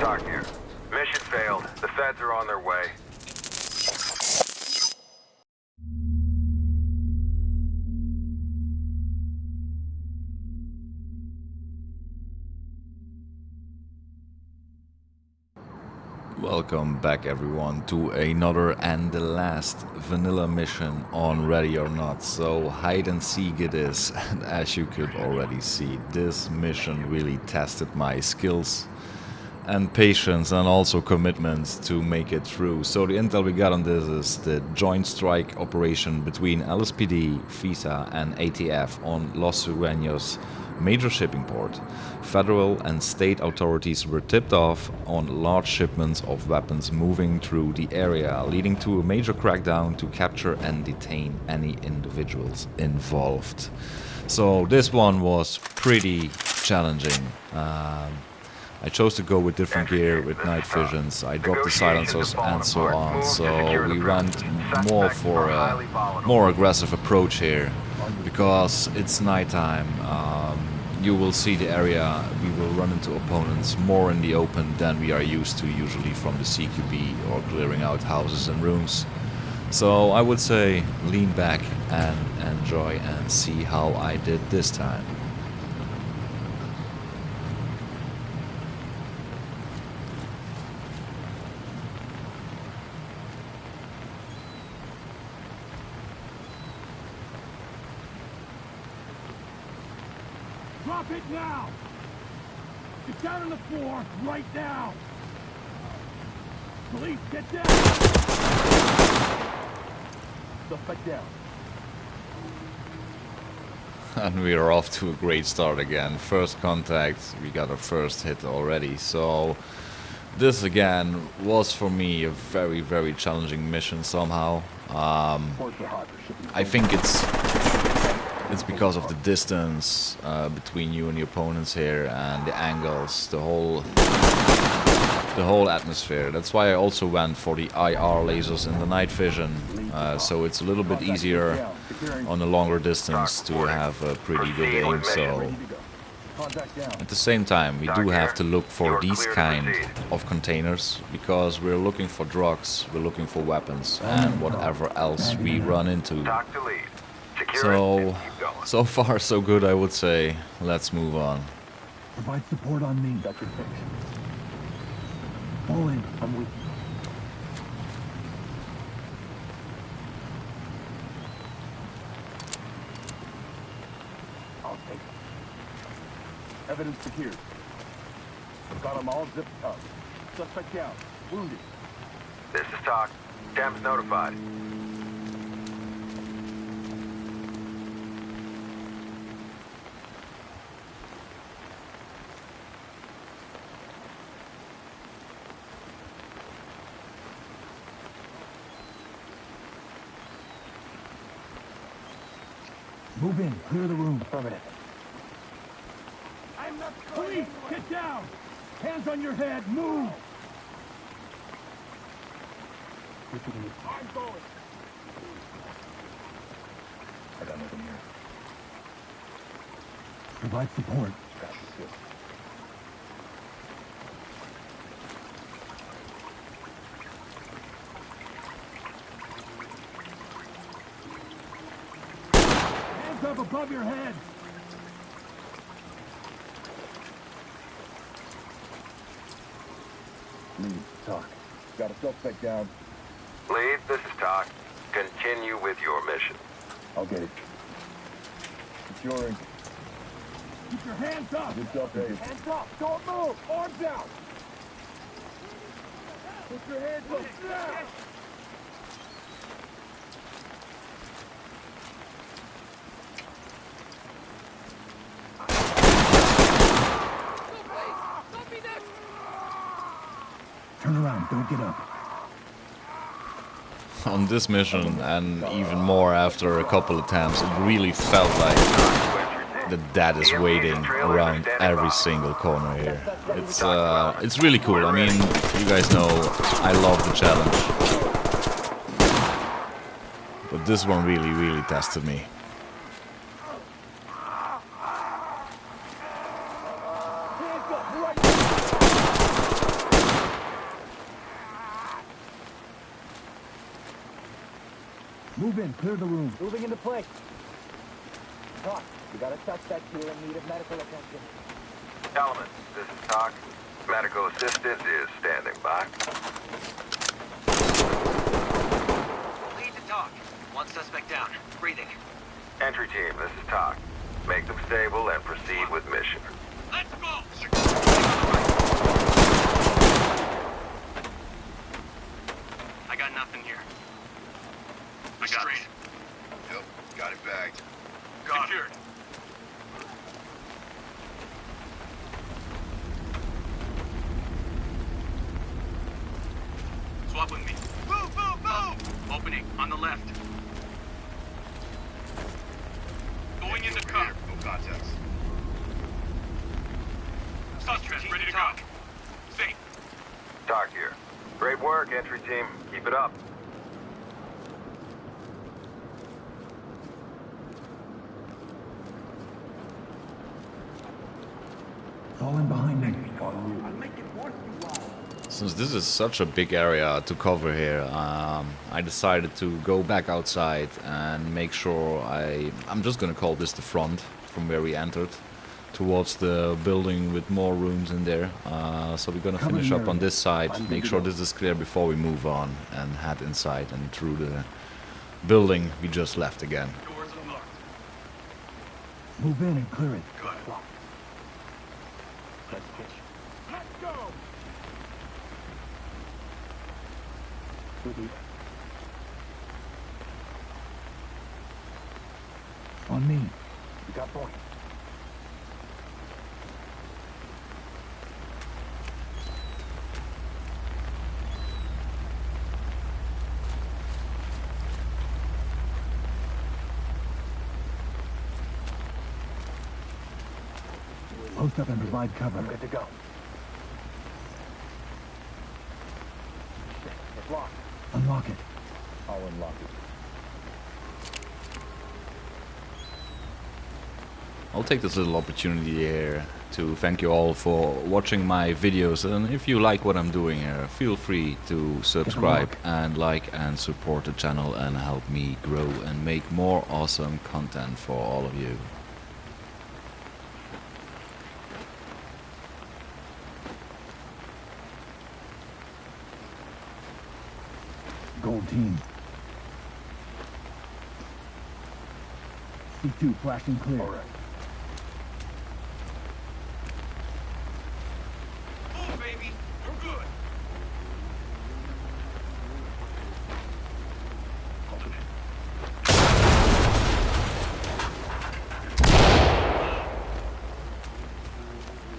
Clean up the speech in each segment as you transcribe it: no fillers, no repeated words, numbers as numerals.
Talk here. Mission failed. The feds are on their way. Welcome back everyone to another and the last vanilla mission on Ready or Not. So hide and seek it is, and as you could already see, this mission really tested my skills and patience and also commitment to make it through. So the intel we got on this is the joint strike operation between LSPD, FISA and ATF on Los Suenos major shipping port. Federal and state authorities were tipped off on large shipments of weapons moving through the area, leading to a major crackdown to capture and detain any individuals involved. So this one was pretty challenging. I chose to go with different gear, with night visions. I dropped the silencers and so on. So we went more for a more aggressive approach here because it's nighttime. You will see the area. We will run into opponents more in the open than we are used to usually from the CQB or clearing out houses and rooms. So I would say lean back and enjoy and see how I did this time. Drop it now! Get down on the floor, right now! Police, get down! Suspect down. And we are off to a great start again. First contact, we got our first hit already. So this again was for me a very, very challenging mission somehow. I think it's because of the distance between you and the opponents here and the angles, the whole atmosphere. That's why I also went for the IR lasers in the night vision, so it's a little bit easier on a longer distance to have a pretty good aim. So at the same time we do have to look for these kind of containers because we're looking for drugs, we're looking for weapons and whatever else we run into. So far so good, I would say. Let's move on. Provide support on me. That's your fix. Fall in. I'm with you. I'll take it. Evidence secured. I've got them all zipped up. Suspect down. Wounded. This is Talk. Dam's notified. Move in. Clear the room. Affirmative. Police, get down! Hands on your head. Move! I'm going. I got nothing here. Provide support. Hands up above your head. Lead, Talk. Got a suspect down. Lead, this is Talk. Continue with your mission. I'll get it. Securing. Keep your hands up! Good job, Dave. Hands up! Don't move! Arms out! Put your hands up! Now! Turn around, don't get up. On this mission, and even more after a couple attempts, it really felt like the dead is waiting around every single corner here. It's really cool. I mean, you guys know I love the challenge, but this one really tested me. Move in, clear the room. Moving into place. Talk. You got a suspect here in need of medical attention. Element, this is Talk. Medical assistant is standing by. Lead to Talk. One suspect down. Breathing. Entry team, this is Talk. Make them stable and proceed with mission. Let's go! I got nothing here. Restrained. Yep, got it bagged. Got Secured. Swap with me. Move, move, move! Opening on the left. Going into car. No context. Suspect ready to go. Safe. Talk here. Great work, entry team. Keep it up. Fall in behind me. Since this is such a big area to cover here, I decided to go back outside and make sure I'm just gonna call this the front from where we entered, towards the building with more rooms in there. So we're gonna finish up on this side, make sure this is clear before we move on and head inside and through the building we just left again. Doors unlocked. Move in and clear it. Good. Let's pitch. Let's go! On me. You got point. Post up and provide cover. I'm good to go. It's locked. Unlock it. I'll unlock it. I'll take this little opportunity here to thank you all for watching my videos, and if you like what I'm doing here, feel free to subscribe and like and support the channel and help me grow and make more awesome content for all of you. Gold team. C2 flashing clear. All right. Move, baby. We're good.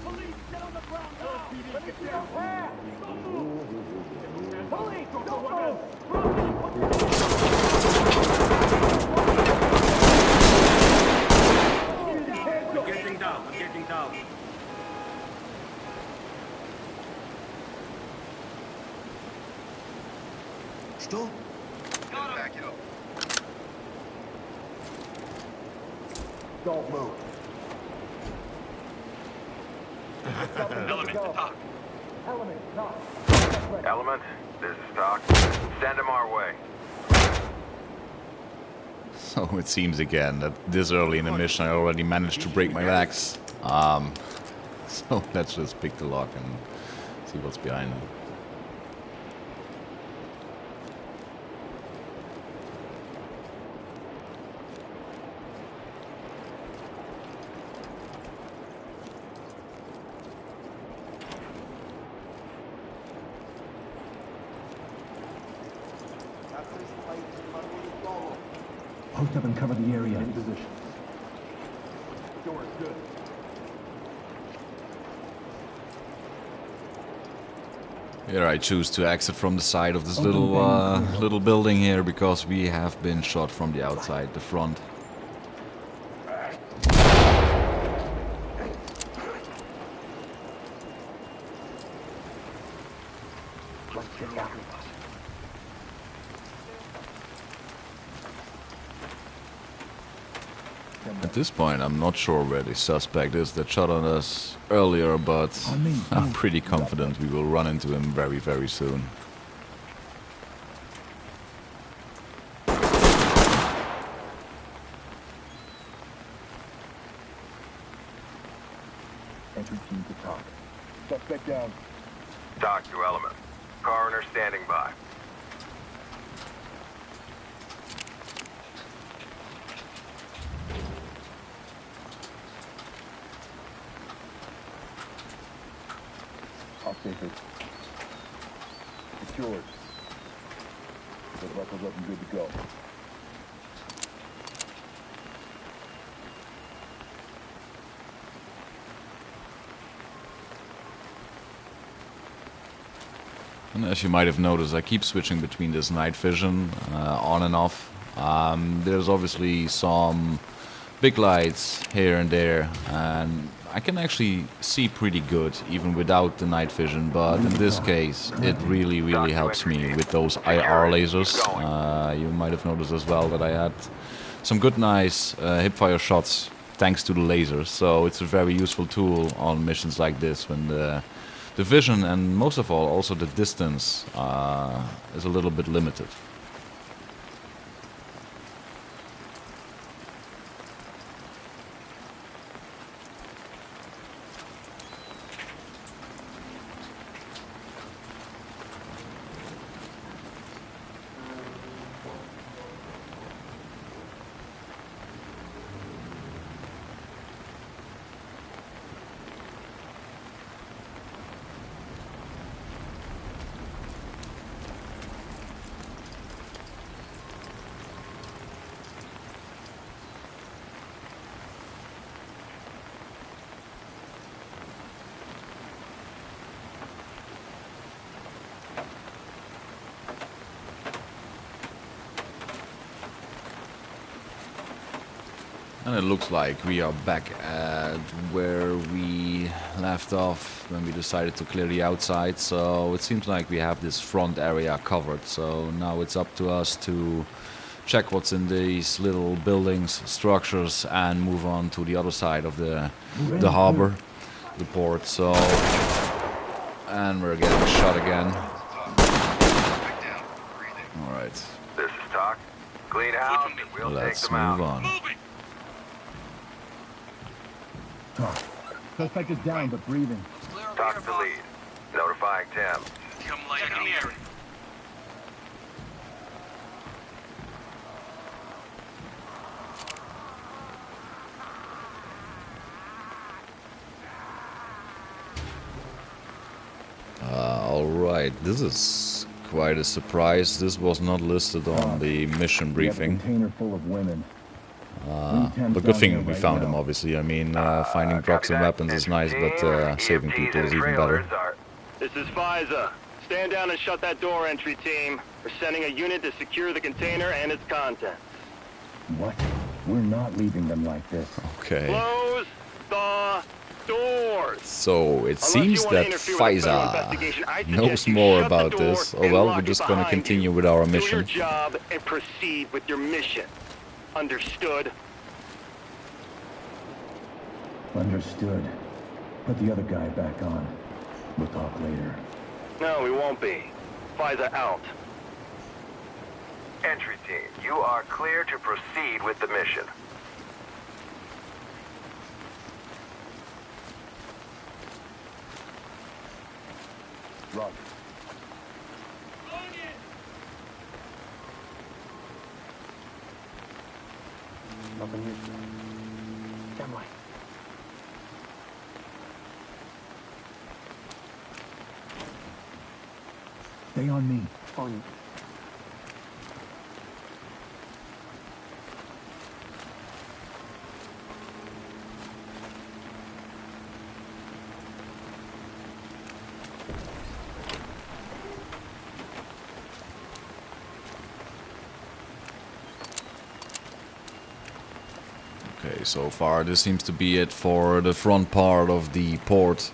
Police, get on the ground now! Let me see your hands! Police, don't move! I'm getting down, I'm getting down. Что? Got him. Back it up. Don't move. Element to Talk. Element, knock. Element, this is Talk. Send them our way. So it seems again that this early in the mission I already managed to break my legs. So let's just pick the lock and see what's behind it. Post up and cover the area. In position. Door is good. Here I choose to exit from the side of this little building here because we have been shot from the outside, the front. Let's get the after us. At this point I'm not sure where the suspect is that shot on us earlier, but I'm pretty confident we will run into him very, very soon. Entry team to talk. Suspect down. Talk to element. Coroner standing by. I'll take it. Secured. The buckles up and good to go. And as you might have noticed, I keep switching between this night vision on and off. There's obviously some big lights here and there, and I can actually see pretty good even without the night vision, but in this case it really helps me with those IR lasers. You might have noticed as well that I had some good nice hipfire shots thanks to the lasers, so it's a very useful tool on missions like this when the vision and most of all also the distance is a little bit limited. And it looks like we are back at where we left off when we decided to clear the outside. So it seems like we have this front area covered. So now it's up to us to check what's in these little buildings, structures, and move on to the other side of the harbor, the port. So, and we're getting shot again. Back down. Breathing. All right, This is talk. Clean house and we'll take let's them out. move on. Talk. Suspect is down, but breathing. Talk to lead. Notifying Tim. Come light on the area. All right, this is quite a surprise. This was not listed on the mission We have a briefing. container full of women. But good thing we found him, obviously. I mean, finding drugs and weapons is nice, but saving people is even better. This is FISA. Stand down and shut that door, entry team. We're sending a unit to secure the container and its contents. What? We're not leaving them like this. Okay. Close the doors. So it Unless seems you wanna that interfere with a federal FISA investigation, I knows suggest you more shut the about door this. Oh and well, lock we're it just gonna behind continue you. with our Do your mission. job and proceed with your mission. Understood? Understood. Put the other guy back on. We'll talk later. No, we won't be. FISA out. Entry team, you are clear to proceed with the mission. Roger. Nothing here, sir. Stand by. Stay on me. On you. Okay, so far this seems to be it for the front part of the port.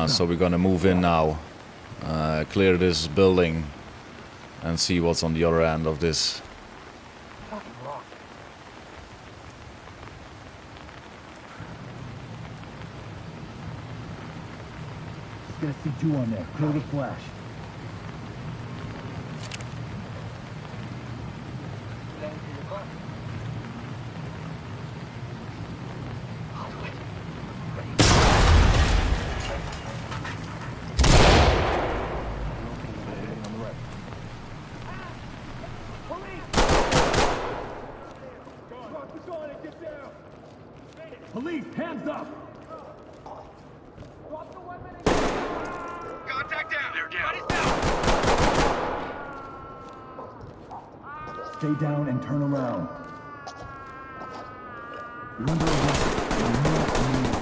So we're gonna move in now, clear this building, and see what's on the other end of this. Gonna see two on there. Clear the flash. Police, hands up! Contact down. They're down. Stay down and turn around. You're under arrest. You're not immune.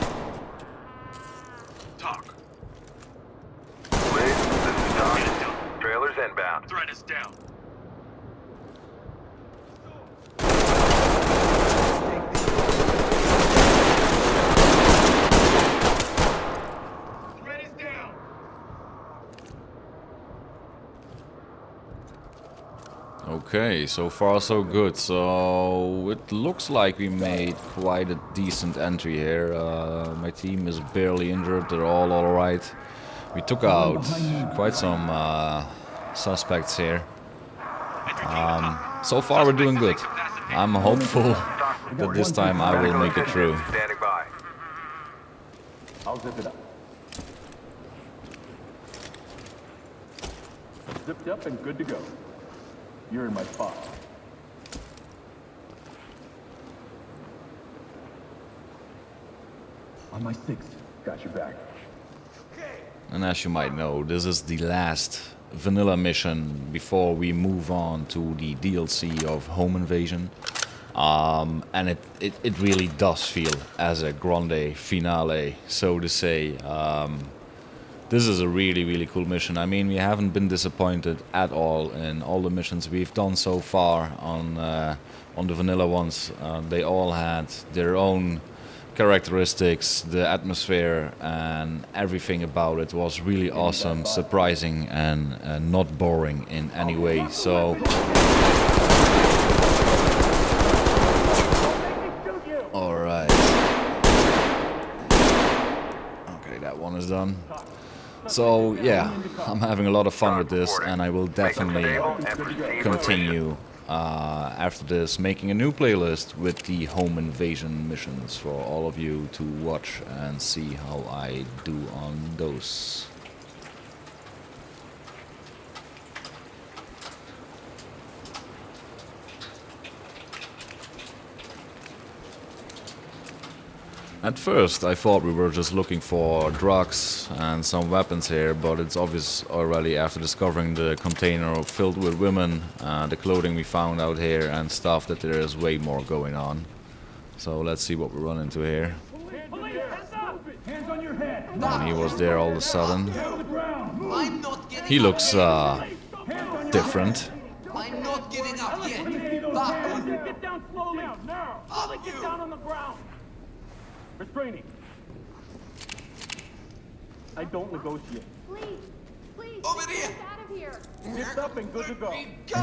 Talk. Police, this is Doc. Get it done. Trailers inbound. Threat is down. Threat is down. Okay, so far so good. So it looks like we made quite a decent entry here. My team is barely injured, they're all alright. We took out quite some suspects here. So far we're doing good. I'm hopeful that this time I will make it through. Standing by. I'll zip it up. Zipped up and good to go. You're in my spot. On my sixth. Got your back. And as you might know, this is the last vanilla mission before we move on to the DLC of Home Invasion. And it really does feel as a grande finale, so to say. This is a really cool mission. I mean, we haven't been disappointed at all in all the missions we've done so far on the vanilla ones. They all had their own characteristics, the atmosphere and everything about it was really awesome, surprising and not boring in any way. So alright. Okay, that one is done. So yeah, I'm having a lot of fun with this and I will definitely continue after this, making a new playlist with the Home Invasion missions for all of you to watch and see how I do on those. At first I thought we were just looking for drugs and some weapons here, but it's obvious already after discovering the container filled with women, the clothing we found out here and stuff, that there is way more going on. So let's see what we run into here. Hands on your head. And he was there all of a sudden. I'm not giving He looks up different. I'm not giving up yet. Back. Get down slowly. Now. Get down on the ground. Restraining. I don't negotiate. Please, Over get here. us out of here. Zipped up and good to go. Go.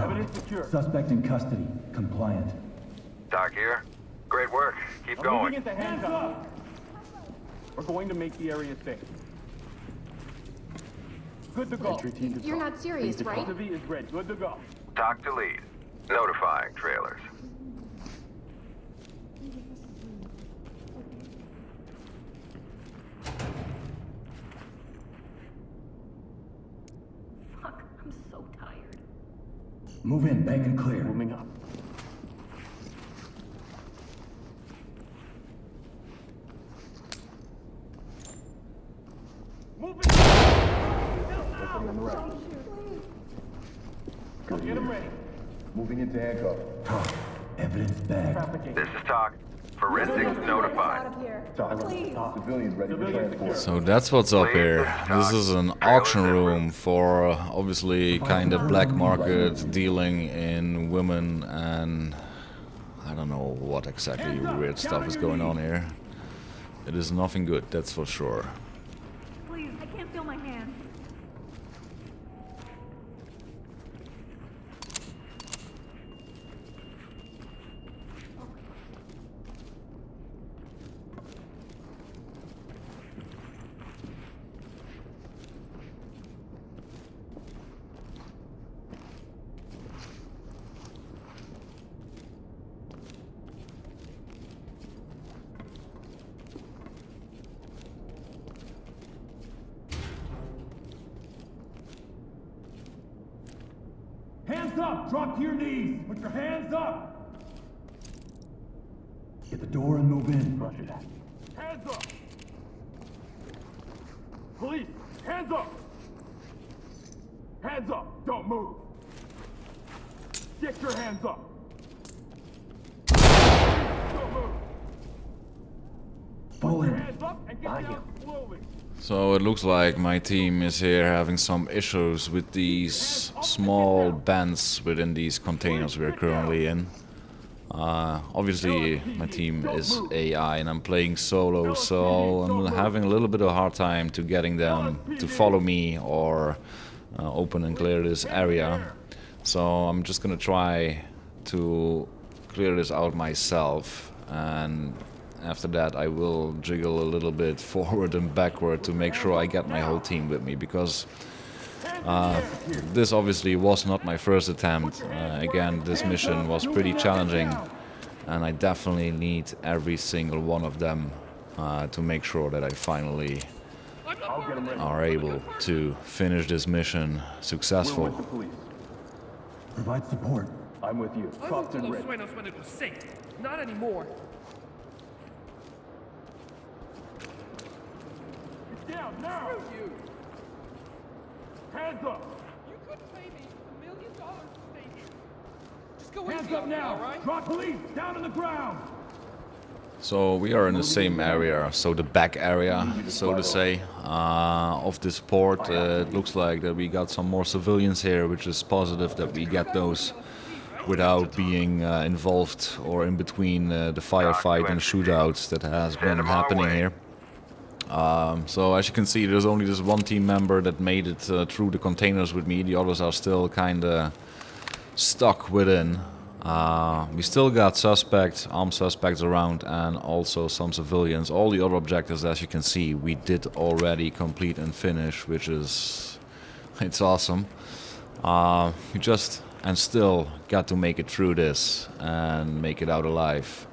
Evidence secure. Suspect in custody. Compliant. Doc here. Great work. Keep I'm going. moving into hands up. We're going to make the area safe. Good to go. You're not serious, right? TV is red. Good to go. Doc to lead. Notifying trailers. Fuck, I'm so tired. Move in, bank and clear. Moving up. Moving. Listen on the right. Go get him ready. Moving into handcuff. Talk. Evidence bag. Trafficking. This is Doc. Forensics notified. Civilians ready for transport. So that's what's up here. This is an auction room for obviously kind of black market dealing in women, and I don't know what exactly weird stuff is going on here. It is nothing good, that's for sure. Please, I can't feel my hands. Hands up! Drop to your knees! Put your hands up! Get the door and move in. Roger that. Hands up! Police, hands up! Hands up! Don't move! Get your hands up! Don't move! Fall Put your in. hands up and get down slowly! So it looks like my team is here having some issues with these small bends within these containers we're currently in. Obviously my team is AI and I'm playing solo, so I'm having a little bit of a hard time to getting them to follow me or open and clear this area. So I'm just gonna try to clear this out myself, and after that I will jiggle a little bit forward and backward to make sure I get my whole team with me, because this obviously was not my first attempt. Again, this mission was pretty challenging and I definitely need every single one of them to make sure that I finally are able to finish this mission successful. With the police. Provide support. I'm with you. I Crossed moved to and Los ready. Suenos when it was safe. Not anymore. Get down now! Screw you. Hands up! You couldn't pay me $1 million to stay here. Just go Hands easy up on me, now! all right? Drop police! Down on the ground! So we are in the same area, so the back area, so to say, of this port. It looks like that we got some more civilians here, which is positive that we get those without being involved or in between the firefight and shootouts that has been happening here. So as you can see, there's only this one team member that made it through the containers with me. The others are still kinda stuck within. We still got armed suspects around, and also some civilians. All the other objectives, as you can see, we did already complete and finish, which is, it's awesome. We just and still got to make it through this and make it out alive.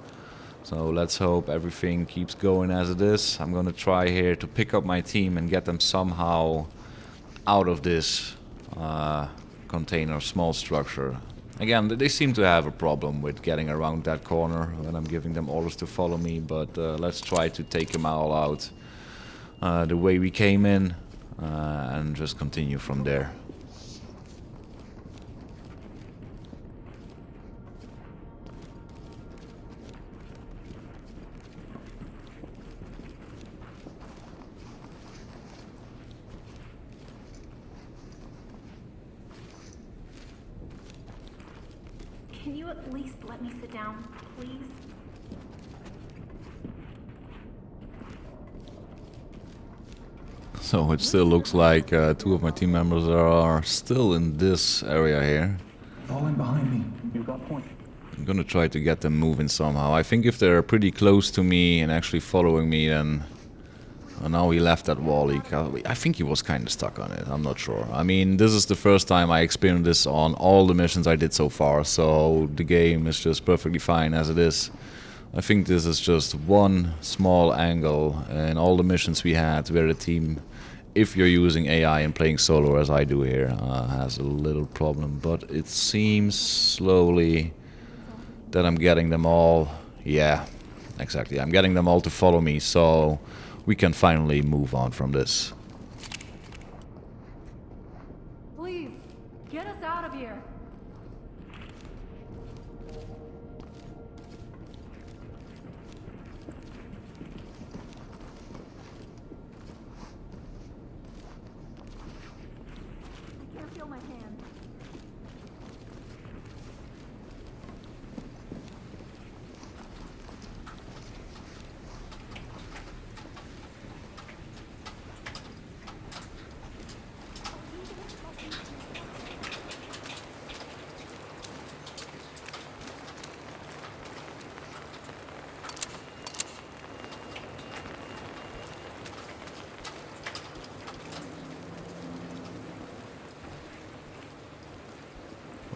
So let's hope everything keeps going as it is. I'm gonna try here to pick up my team and get them somehow out of this container, small structure. Again, they seem to have a problem with getting around that corner when I'm giving them orders to follow me, but let's try to take them all out the way we came in and just continue from there. Can you at least let me sit down, please? So it still looks like two of my team members are still in this area here. Fall in behind me. You got point. I'm gonna try to get them moving somehow. I think if they're pretty close to me and actually following me, then... Oh, now he left that wall. I think he was kind of stuck on it. I'm not sure. I mean, this is the first time I experienced this on all the missions I did so far, so the game is just perfectly fine as it is. I think this is just one small angle in all the missions we had where the team, if you're using AI and playing solo as I do here, has a little problem. But it seems slowly that I'm getting them all... Yeah, exactly. I'm getting them all to follow me, so we can finally move on from this. Please, get us out of here. I can't feel my hand.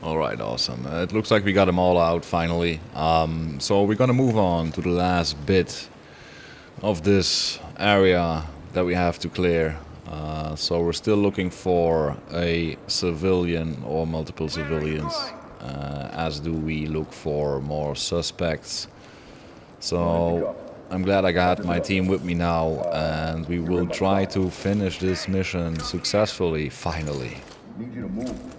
Alright, awesome. It looks like we got them all out finally. So we're gonna move on to the last bit of this area that we have to clear. So we're still looking for a civilian or multiple civilians, as do we look for more suspects. So I'm glad I got my team with me now, and we will try to finish this mission successfully, finally. Need you to move.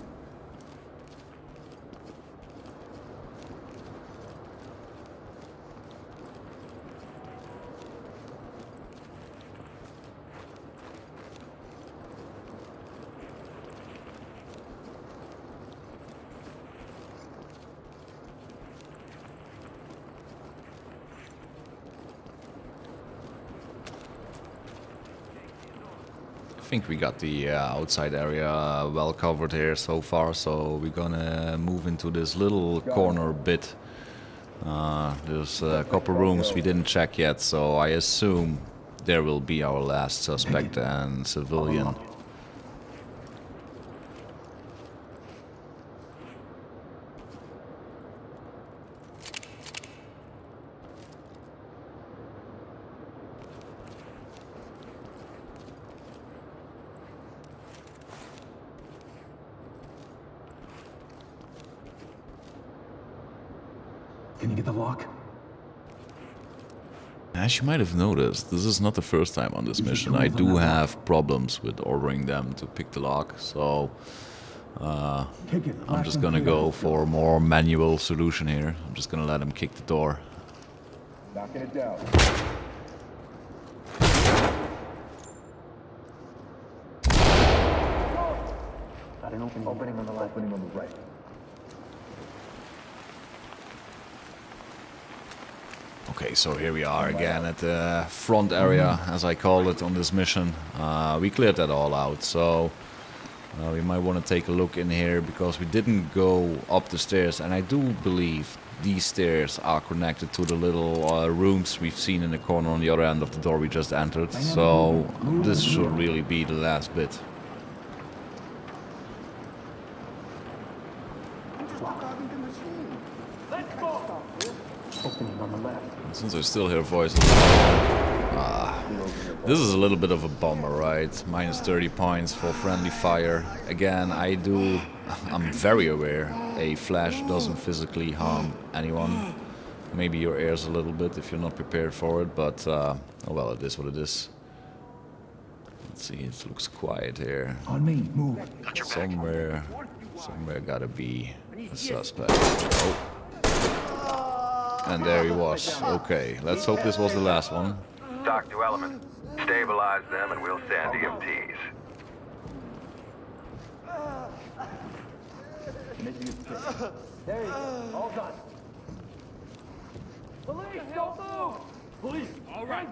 I think we got the outside area well covered here so far, so we're gonna move into this little corner bit. There's a couple rooms we didn't check yet, so I assume there will be our last suspect and civilian. Can you get the lock? As you might have noticed, this is not the first time on this mission. I do have problems with ordering them to pick the lock, so I'm just gonna go for a more manual solution here. I'm just gonna let him kick the door. Knocking it down. Got an opening on the left. Opening on the right. Okay, so here we are again at the front area, as I call it on this mission. We cleared that all out, so we might want to take a look in here, because we didn't go up the stairs, and I do believe these stairs are connected to the little rooms we've seen in the corner on the other end of the door we just entered, so this should really be the last bit. Opening on the left. Since I still hear voices, this is a little bit of a bummer, right? Minus 30 points for friendly fire. Again, I'm very aware a flash doesn't physically harm anyone. Maybe your ears a little bit if you're not prepared for it, but oh well, it is what it is. Let's see, it looks quiet here. On me, move. Somewhere gotta be a suspect. Oh. And there he was. Okay, let's hope this was the last one. Talk to element. Stabilize them and we'll send EMTs. There you go. All done. Police, don't move! Police, all right.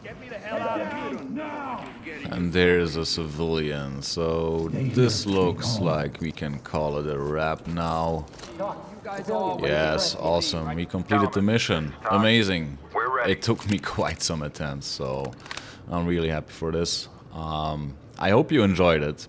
Get me the hell out of here now! And there's a civilian, so this looks like we can call it a wrap now. Yes, awesome. We completed the mission. Amazing. It took me quite some attempts, so I'm really happy for this. I hope you enjoyed it.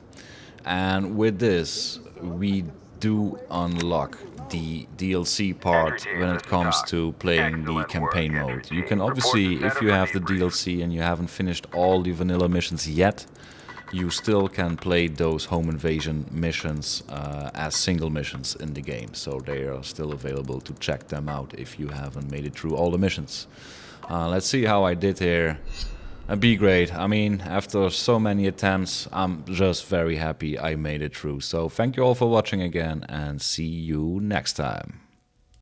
And with this, we do unlock the DLC part when it comes to playing the campaign mode. You can obviously, if you have the DLC and you haven't finished all the vanilla missions yet, you still can play those home invasion missions as single missions in the game. So they are still available to check them out if you haven't made it through all the missions. Let's see how I did here. Be great. I mean, after so many attempts, I'm just very happy I made it through. So thank you all for watching again, and see you next time.